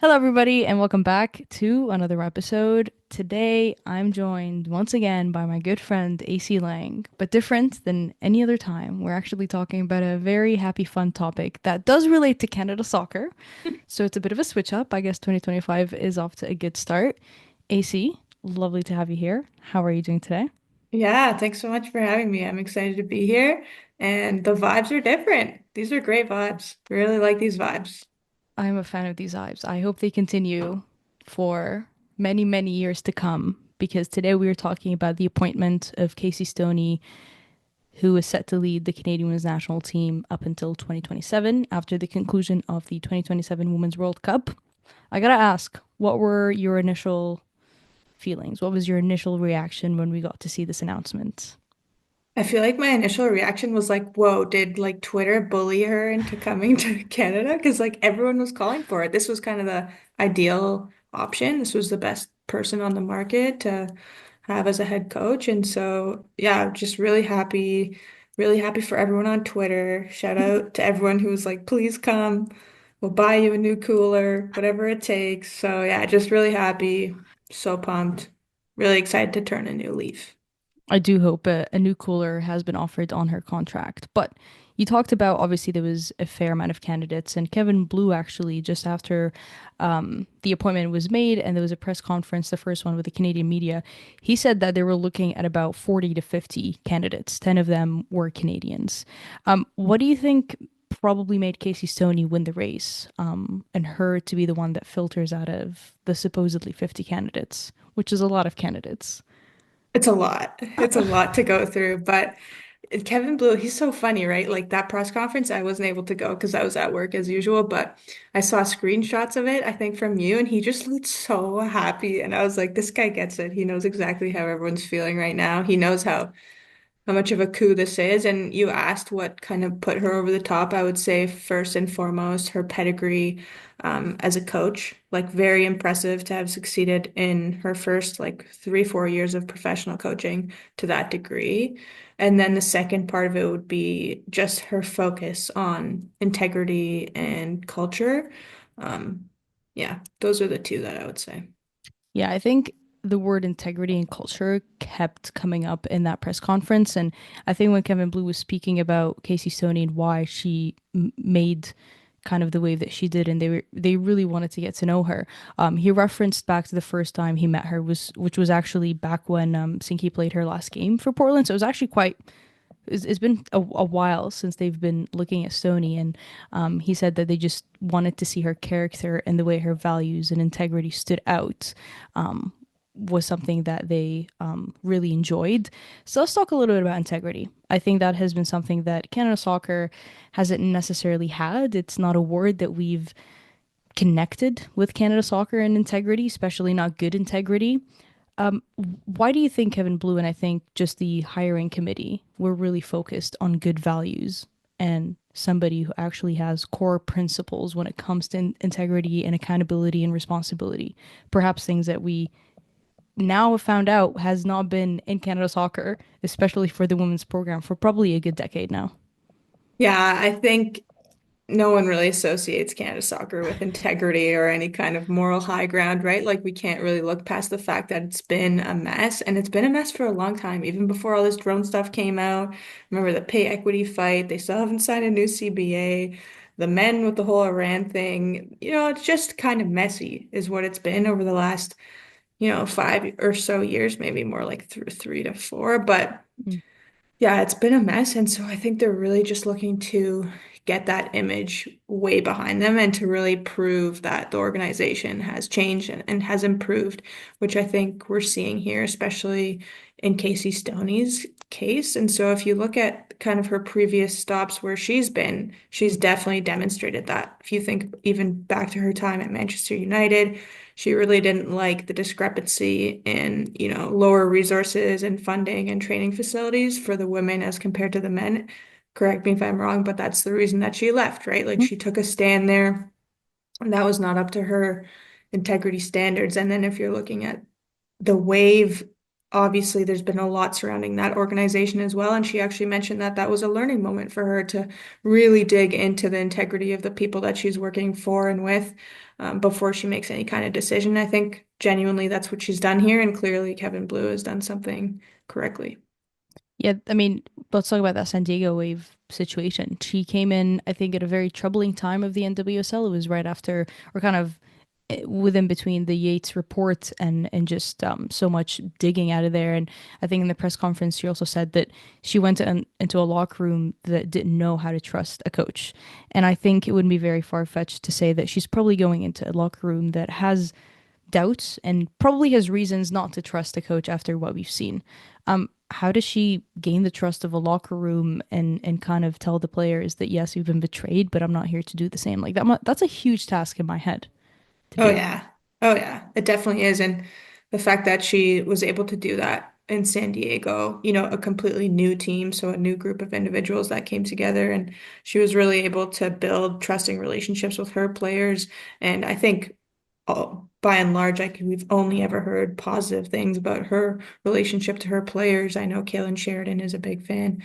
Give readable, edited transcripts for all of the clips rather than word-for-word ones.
Hello, everybody, and welcome back to another episode. Today, I'm joined once again by my good friend AC Lang, but different than any other time. We're actually talking about a very happy, fun topic that does relate to Canada soccer. So it's a bit of a switch up. I guess 2025 is off to a good start. AC, lovely to have you here. How are you doing today? Yeah, thanks so much for having me. I'm excited to be here, and the vibes are different. These are great vibes. Really like these vibes. I'm a fan of these vibes. I hope they continue for many, many years to come because today we are talking about the appointment of Casey Stoney, who is set to lead the Canadian women's national team up until 2027 after the conclusion of the 2027 Women's World Cup. I gotta ask, what were your initial feelings? What was your initial reaction when we got to see this announcement? I feel like my initial reaction was like, whoa, did like Twitter bully her into coming to Canada? Because like everyone was calling for it. This was kind of the ideal option. This was the best person on the market to have as a head coach. And so, yeah, just really happy for everyone on Twitter. Shout out to everyone who was like, please come. We'll buy you a new cooler, whatever it takes. So, yeah, just really happy. So pumped. Really excited to turn a new leaf. I do hope a new cooler has been offered on her contract. But you talked about obviously there was a fair amount of candidates, and Kevin Blue actually just after the appointment was made and there was a press conference, the first one with the Canadian media, he said that they were looking at about 40 to 50 candidates. 10 of them were Canadians. What do you think probably made Casey Stoney win the race and her to be the one that filters out of the supposedly 50 candidates, which is a lot of candidates? It's a lot. It's a lot to go through, but Kevin Blue, he's so funny, right? Like that press conference, I wasn't able to go because I was at work as usual, but I saw screenshots of it, I think from you, and he just looked so happy. And I was like, this guy gets it. He knows exactly how everyone's feeling right now. He knows how much of a coup this is. And you asked what kind of put her over the top. I would say first and foremost, her pedigree as a coach, like very impressive to have succeeded in her first like 3, 4 years of professional coaching to that degree. And then the second part of it would be just her focus on integrity and culture. Um, yeah, those are the two that I would say. Yeah, I think the word integrity and culture kept coming up in that press conference. And I think when Kevin Blue was speaking about Casey Stoney and why she made kind of the wave that she did, and they really wanted to get to know her. He referenced back to the first time he met her which was actually back when Sinky played her last game for Portland. So it was actually quite it's been a while since they've been looking at Stoney, and he said that they just wanted to see her character and the way her values and integrity stood out was something that they really enjoyed. So let's talk a little bit about integrity. I think that has been something that Canada Soccer hasn't necessarily had. It's not a word that we've connected with Canada Soccer and integrity, especially not good integrity. Um, why do you think Kevin Blue and I think just the hiring committee were really focused on good values and somebody who actually has core principles when it comes to integrity and accountability and responsibility? Perhaps things that we now have found out has not been in Canada Soccer, especially for the women's program, for probably a good decade now. Yeah, I think no one really associates Canada soccer with integrity or any kind of moral high ground, right? Like we can't really look past the fact that it's been a mess and it's been a mess for a long time, even before all this drone stuff came out. Remember the pay equity fight? They still haven't signed a new CBA. The men with the whole Iran thing, it's just kind of messy is what it's been over the last, 5 or so years, maybe more like 3 to 4. But Mm. yeah, it's been a mess. And so I think they're really just looking to get that image way behind them and to really prove that the organization has changed and has improved, which I think we're seeing here, especially in Casey Stoney's case. And so if you look at kind of her previous stops where she's been, she's definitely demonstrated that. If you think even back to her time at Manchester United, she really didn't like the discrepancy in, lower resources and funding and training facilities for the women as compared to the men. Correct me if I'm wrong, but that's the reason that she left, right? Like she took a stand there, and that was not up to her integrity standards. And then if you're looking at the wave obviously there's been a lot surrounding that organization as well. And she actually mentioned that that was a learning moment for her to really dig into the integrity of the people that she's working for and with before she makes any kind of decision. I think genuinely that's what she's done here. And clearly Kevin Blue has done something correctly. Yeah, I mean, let's talk about that San Diego Wave situation. She came in, I think, at a very troubling time of the NWSL. It was right after, or kind of within between the Yates report and just so much digging out of there. And I think in the press conference, she also said that she went into a locker room that didn't know how to trust a coach. And I think it wouldn't be very far-fetched to say that she's probably going into a locker room that has doubts and probably has reasons not to trust a coach after what we've seen. How does she gain the trust of a locker room and kind of tell the players that yes, we've been betrayed, but I'm not here to do the same? Like that's a huge task in my head to Oh do. yeah. Oh yeah. It definitely is. And the fact that she was able to do that in San Diego, a completely new team, so a new group of individuals that came together and she was really able to build trusting relationships with her players. And I think by and large, like we've only ever heard positive things about her relationship to her players. I know Kaylin Sheridan is a big fan.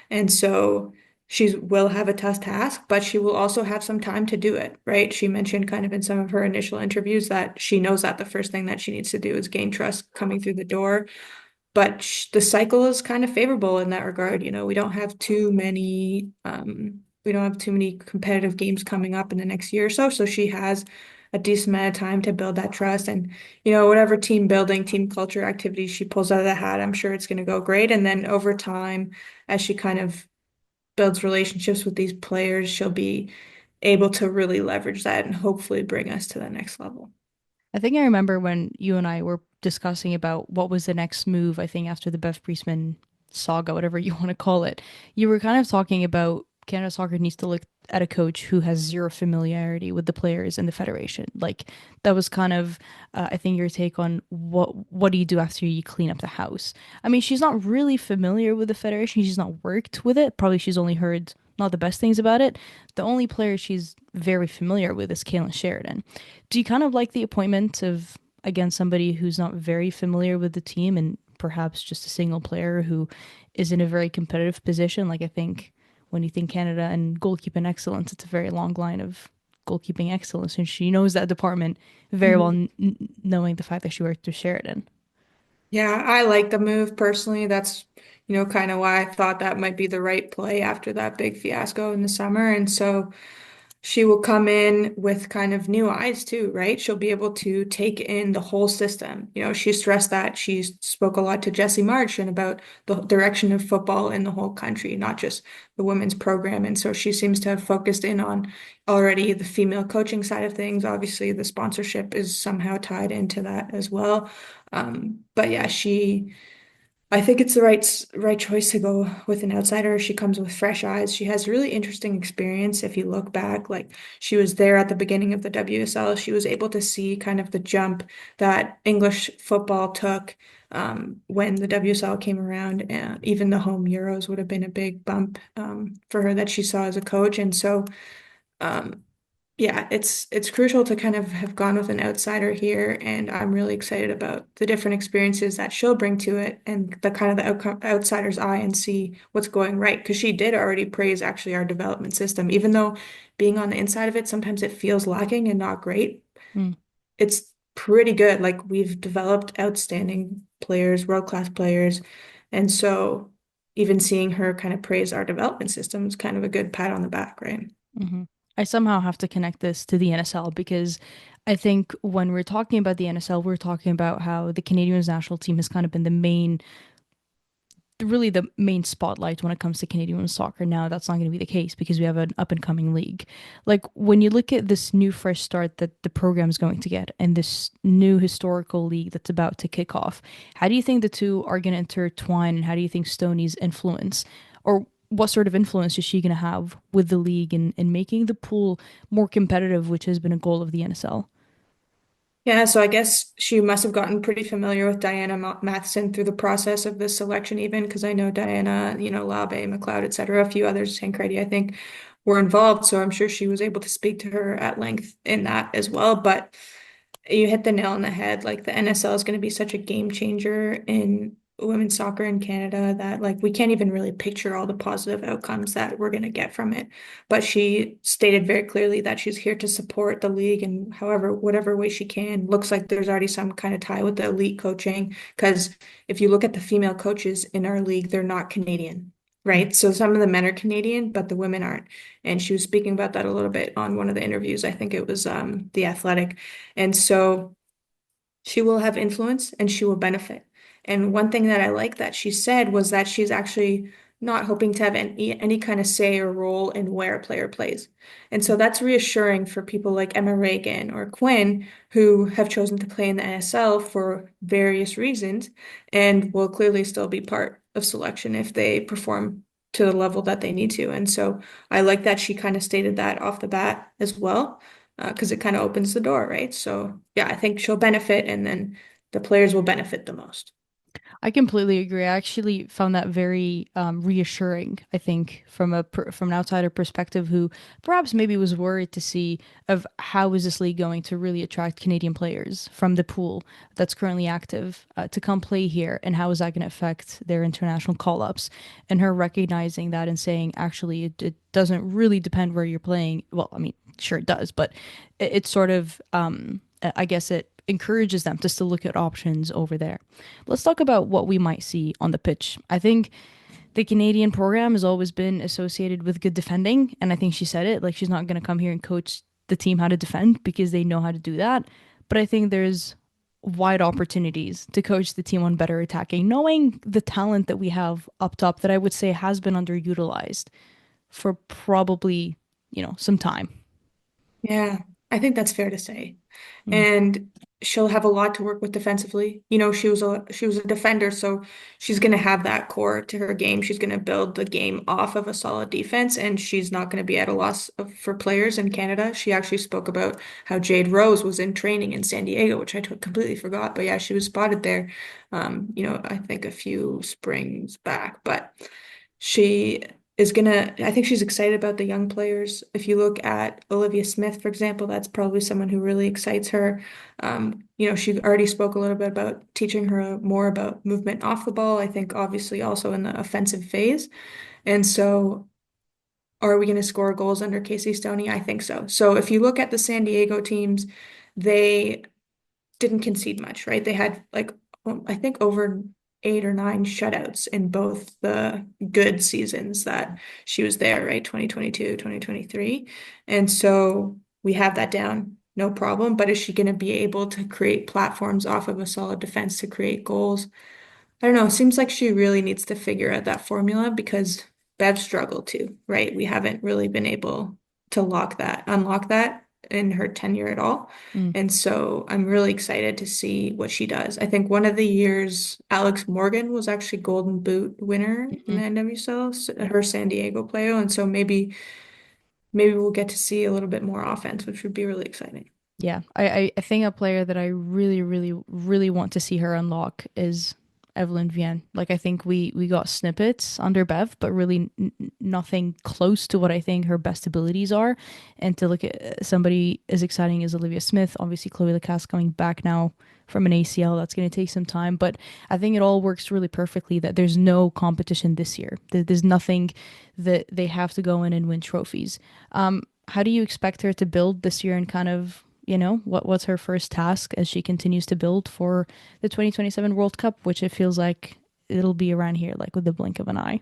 And so she will have a tough task, but she will also have some time to do it, right? She mentioned kind of in some of her initial interviews that she knows that the first thing that she needs to do is gain trust coming through the door. But the cycle is kind of favorable in that regard. We don't have too many competitive games coming up in the next year or so. So she has a decent amount of time to build that trust. And, whatever team building, team culture activities she pulls out of the hat, I'm sure it's going to go great. And then over time, as she kind of builds relationships with these players, she'll be able to really leverage that and hopefully bring us to the next level. I think I remember when you and I were discussing about what was the next move, I think after the Bev Priestman saga, whatever you want to call it. You were kind of talking about Canada Soccer needs to look at a coach who has zero familiarity with the players and the federation. Like that was kind of, I think, your take on what do you do after you clean up the house? I mean, she's not really familiar with the federation. She's not worked with it. Probably she's only heard not the best things about it. The only player she's very familiar with is Kaylin Sheridan. Do you kind of like the appointment of, again, somebody who's not very familiar with the team and perhaps just a single player who is in a very competitive position? Like, I think when you think Canada and goalkeeping excellence, it's a very long line of goalkeeping excellence. And she knows that department very well, Mhm. knowing the fact that she worked with Sheridan. Yeah, I like the move personally. That's, kind of why I thought that might be the right play after that big fiasco in the summer. And so she will come in with kind of new eyes too, right? She'll be able to take in the whole system. She stressed that she spoke a lot to Jesse March and about the direction of football in the whole country, not just the women's program. And so she seems to have focused in on already the female coaching side of things. Obviously, the sponsorship is somehow tied into that as well. But yeah, I think it's the right choice to go with an outsider. She comes with fresh eyes. She has really interesting experience. If you look back, like she was there at the beginning of the WSL, she was able to see kind of the jump that English football took when the WSL came around. Even the home Euros would have been a big bump for her that she saw as a coach. And so um, yeah, it's crucial to kind of have gone with an outsider here, and I'm really excited about the different experiences that she'll bring to it and the kind of the outsider's eye and see what's going right. Because she did already praise actually our development system, even though being on the inside of it, sometimes it feels lacking and not great. Mm, It's pretty good. Like we've developed outstanding players, world-class players, and so even seeing her kind of praise our development system is kind of a good pat on the back, right? hmm I somehow have to connect this to the NSL because I think when we're talking about the NSL, we're talking about how the Canadian national team has kind of been really the main spotlight when it comes to Canadian women's soccer. Now that's not going to be the case because we have an up and coming league. Like when you look at this new fresh start that the program is going to get and this new historical league that's about to kick off, how do you think the two are going to intertwine and how do you think Stoney's influence or what sort of influence is she going to have with the league and making the pool more competitive, which has been a goal of the NSL? Yeah, so I guess she must have gotten pretty familiar with Diana Matheson through the process of this selection, even because I know Diana, Labe, McLeod, et cetera, a few others, Tancredi, I think, were involved. So I'm sure she was able to speak to her at length in that as well. But You hit the nail on the head. Like the NSL is going to be such a game changer in women's soccer in Canada that like we can't even really picture all the positive outcomes that we're going to get from it. But she stated very clearly that she's here to support the league in however, whatever way she can. Looks like there's already some kind of tie with the elite coaching because if you look at the female coaches in our league, they're not Canadian. Mm. Right. So some of the men are Canadian, but the women aren't. And she was speaking about that a little bit on one of the interviews. I think it was The Athletic. And so she will have influence and she will benefit. And one thing that I like that she said was that she's actually not hoping to have any kind of say or role in where a player plays. And so that's reassuring for people like Emma Reagan or Quinn who have chosen to play in the NSL for various reasons and will clearly still be part of selection if they perform to the level that they need to. And so I like that she kind of stated that off the bat as well because it kind of opens the door, right? So yeah, I think she'll benefit, and then the players will benefit the most. I completely agree. I actually found that very reassuring. I think from an outsider perspective, who perhaps maybe was worried to see of how is this league going to really attract Canadian players from the pool that's currently active to come play here, and how is that going to affect their international call-ups? And her recognizing that and saying, actually, it doesn't really depend where you're playing. Well, I mean, sure it does, but it sort of, I guess it encourages them to still look at options over there. Let's talk about what we might see on the pitch. I think the Canadian program has always been associated with good defending, and I think she said it, like she's not going to come here and coach the team how to defend because they know how to do that. But I think there's wide opportunities to coach the team on better attacking, knowing the talent that we have up top that I would say has been underutilized for probably, some time. Yeah, I think that's fair to say. Mm. And she'll have a lot to work with defensively. She was a defender, so she's going to have that core to her game. She's going to build the game off of a solid defense, and she's not going to be at a loss for players in Canada. She actually spoke about how Jade Rose was in training in San Diego, which I completely forgot. But yeah, she was spotted there. I think a few springs back, but she I think she's excited about the young players. If you look at Olivia Smith, for example, that's probably someone who really excites her. She already spoke a little bit about teaching her more about movement off the ball, I think obviously also in the offensive phase. And so are we going to score goals under Casey Stoney? I think so. So if you look at the San Diego teams, they didn't concede much, right? They had like I think over 8 or 9 shutouts in both the good seasons that she was there, right? 2022, 2023. And so we have that down, no problem. But is she going to be able to create platforms off of a solid defense to create goals? I don't know. It seems like she really needs to figure out that formula because Bev struggled too, right? We haven't really been able to unlock that in her tenure at all. Mm. And so I'm really excited to see what she does. I think one of the years Alex Morgan was actually Golden Boot winner in Mhm. the NWSL, her San Diego player. And so maybe we'll get to see a little bit more offense, which would be really exciting. Yeah, I think a player that I really, really, really want to see her unlock is Evelyn Vienne. Like I think we got snippets under Bev, but really nothing close to what I think her best abilities are. And to look at somebody as exciting as Olivia Smith, obviously Chloe Lacasse coming back now from an ACL, that's going to take some time. But I think it all works really perfectly that there's no competition this year. There's nothing that they have to go in and win trophies. How do you expect her to build this year and kind of what's her first task as she continues to build for the 2027 World Cup, which it feels like it'll be around here, like with the blink of an eye.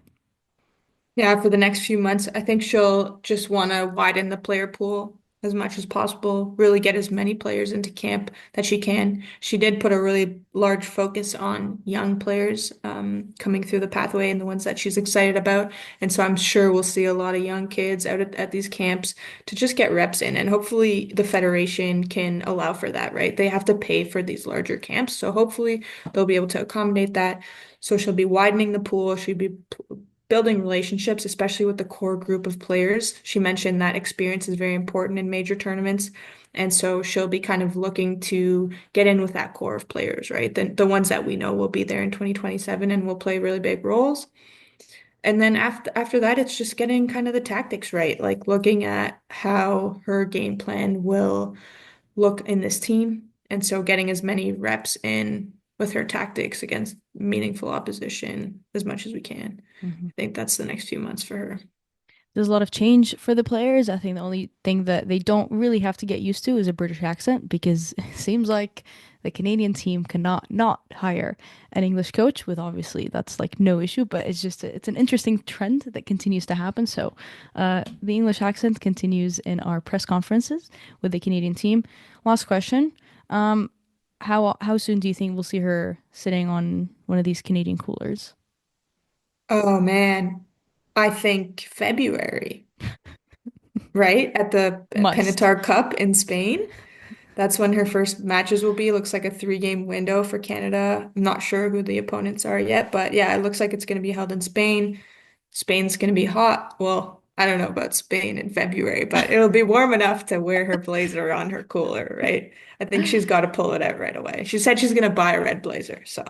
Yeah, for the next few months, I think she'll just want to widen the player pool as much as possible, really get as many players into camp that she can. She did put a really large focus on young players coming through the pathway and the ones that she's excited about. And so I'm sure we'll see a lot of young kids out at these camps to just get reps in. And hopefully the federation can allow for that, right? They have to pay for these larger camps. So hopefully they'll be able to accommodate that. So she'll be widening the pool. She'll be building relationships, especially with the core group of players. She mentioned that experience is very important in major tournaments. And so she'll be kind of looking to get in with that core of players, right? The ones that we know will be there in 2027 and will play really big roles. And then after that, it's just getting kind of the tactics right, like looking at how her game plan will look in this team. And so getting as many reps in with her tactics against meaningful opposition as much as we can. Mhm. I think that's the next few months for her. There's a lot of change for the players. I think the only thing that they don't really have to get used to is a British accent because it seems like the Canadian team cannot not hire an English coach with obviously that's like no issue, but it's an interesting trend that continues to happen. So the English accent continues in our press conferences with the Canadian team. Last question. Um, how soon do you think we'll see her sitting on one of these Canadian coolers? Oh man, I think February, right? At the Must. Pinatar Cup in Spain. That's when her first matches will be. Looks like a 3 game window for Canada. I'm not sure who the opponents are yet, but yeah, it looks like it's going to be held in Spain. Spain's going to be hot. Well, I don't know about Spain in February, but it'll be warm enough to wear her blazer on her cooler, right? I think she's got to pull it out right away. She said she's going to buy a red blazer, so.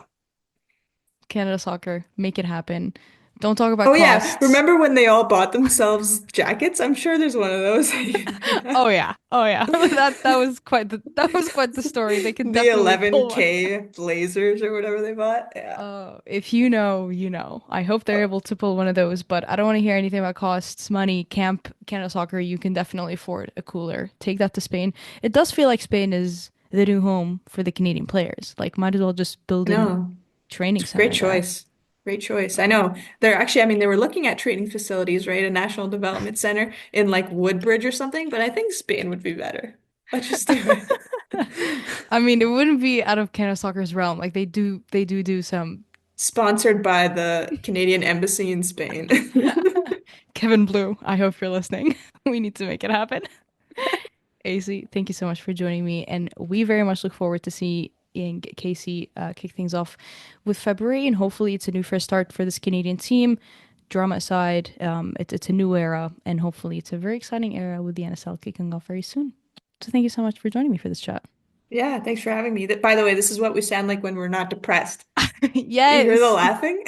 Canada Soccer, make it happen. Don't talk about Oh yeah, costs. remember when they all bought themselves jackets? I'm sure there's one of those that you can pick Oh up. yeah. Oh yeah. That was quite the story. They could The definitely pull one. 11K blazers or whatever they bought. Yeah. Oh, if you know, you know. I hope they're able to pull one of those, but I don't want to hear anything about costs, money, camp, Canada Soccer. You can definitely afford a cooler. Take that to Spain. It does feel like Spain is the new home for the Canadian players. Like, might as well just build in No, training it's a great center there. choice. Great choice. I know. They're actually, I mean, they were looking at training facilities, right? A national development center in like Woodbridge or something, but I think Spain would be better. Let's just do it. I mean, it wouldn't be out of Canada Soccer's realm. Like they do some Sponsored by the Canadian Embassy in Spain. Kevin Blue. I hope you're listening. We need to make it happen. AC, thank you so much for joining me, and we very much look forward to seeing Casey kick things off with February, and hopefully it's a new fresh start for this Canadian team. Drama aside, it's a new era, and hopefully it's a very exciting era with the NSL kicking off very soon. So thank you so much for joining me for this chat. Yeah, thanks for having me. By the way, this is what we sound like when we're not depressed. You hear the Yes. laughing?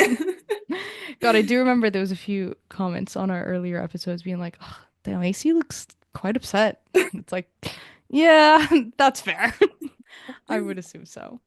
God, I do remember there was a few comments on our earlier episodes being like, oh, damn, AC looks quite upset. It's like, yeah, that's fair. I would assume so.